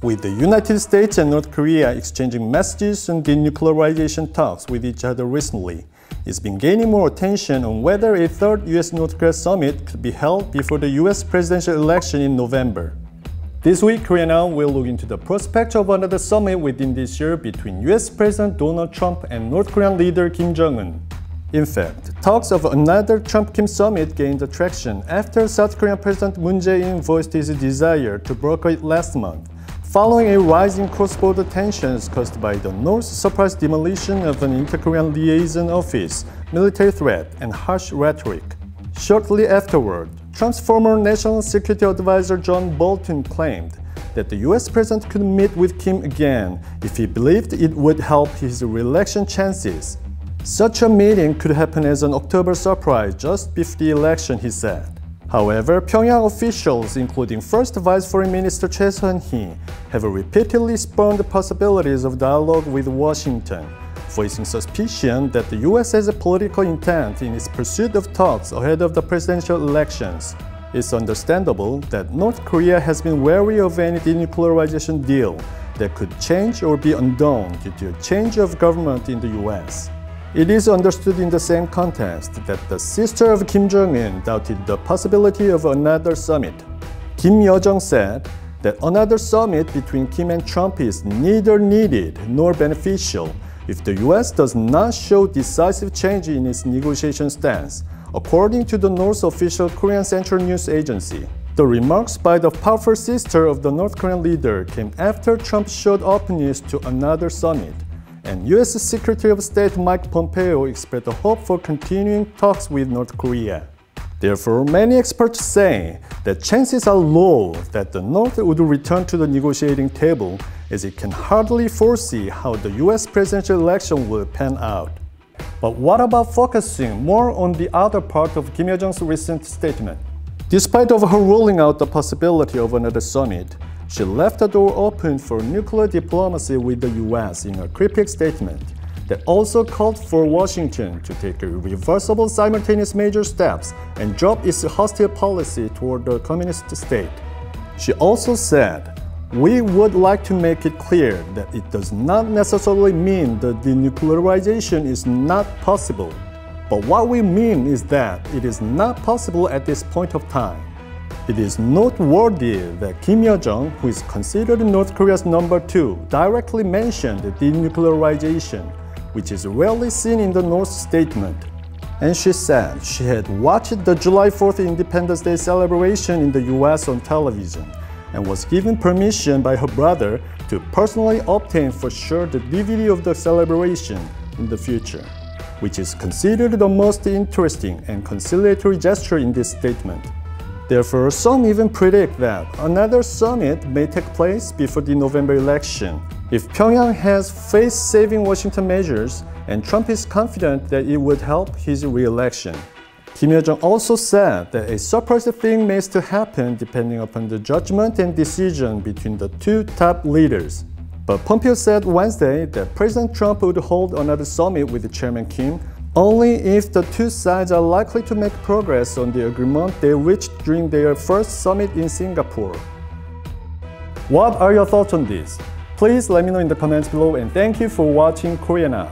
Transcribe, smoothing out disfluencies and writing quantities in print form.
With the United States and North Korea exchanging messages on denuclearization talks with each other recently, it's been gaining more attention on whether a third US-North Korea summit could be held before the US presidential election in November. This week, Korea Now will look into the prospect of another summit within this year between US President Donald Trump and North Korean leader Kim Jong-un. In fact, talks of another Trump-Kim summit gained traction after South Korean President Moon Jae-in voiced his desire to broker it last month, following a rise in cross-border tensions caused by the North's surprise demolition of an inter-Korean liaison office, military threat, and harsh rhetoric. Shortly afterward, Trump's former National Security Advisor John Bolton claimed that the US president could meet with Kim again if he believed it would help his re-election chances. Such a meeting could happen as an October surprise just before the election, he said. However, Pyongyang officials, including First Vice Foreign Minister Choi Sun-hee, have repeatedly spurned the possibilities of dialogue with Washington, voicing suspicion that the US has a political intent in its pursuit of talks ahead of the presidential elections. It's understandable that North Korea has been wary of any denuclearization deal that could change or be undone due to a change of government in the US. It is understood in the same context that the sister of Kim Jong-un doubted the possibility of another summit. Kim Yo-jong said that another summit between Kim and Trump is neither needed nor beneficial if the US does not show decisive change in its negotiation stance, according to the North's official Korean Central News Agency. The remarks by the powerful sister of the North Korean leader came after Trump showed openness to another summit, and US Secretary of State Mike Pompeo expressed hope for continuing talks with North Korea. Therefore, many experts say that chances are low that the North would return to the negotiating table, as it can hardly foresee how the US presidential election will pan out. But what about focusing more on the other part of Kim Yo-jong's recent statement? Despite of her ruling out the possibility of another summit, she left the door open for nuclear diplomacy with the US in a cryptic statement that also called for Washington to take irreversible simultaneous major steps and drop its hostile policy toward the communist state. She also said, "We would like to make it clear that it does not necessarily mean that denuclearization is not possible, but what we mean is that it is not possible at this point of time." It is noteworthy that Kim Yo-jong, who is considered North Korea's number 2, directly mentioned denuclearization, which is rarely seen in the North's statement. And she said she had watched the July 4th Independence Day celebration in the US on television and was given permission by her brother to personally obtain for sure the DVD of the celebration in the future, which is considered the most interesting and conciliatory gesture in this statement. Therefore, some even predict that another summit may take place before the November election if Pyongyang has face-saving Washington measures and Trump is confident that it would help his re-election. Kim Yo-jong also said that a surprise thing may still happen depending upon the judgment and decision between the two top leaders. But Pompeo said Wednesday that President Trump would hold another summit with Chairman Kim only if the two sides are likely to make progress on the agreement they reached during their first summit in Singapore. What are your thoughts on this? Please let me know in the comments below, and thank you for watching Korea Now.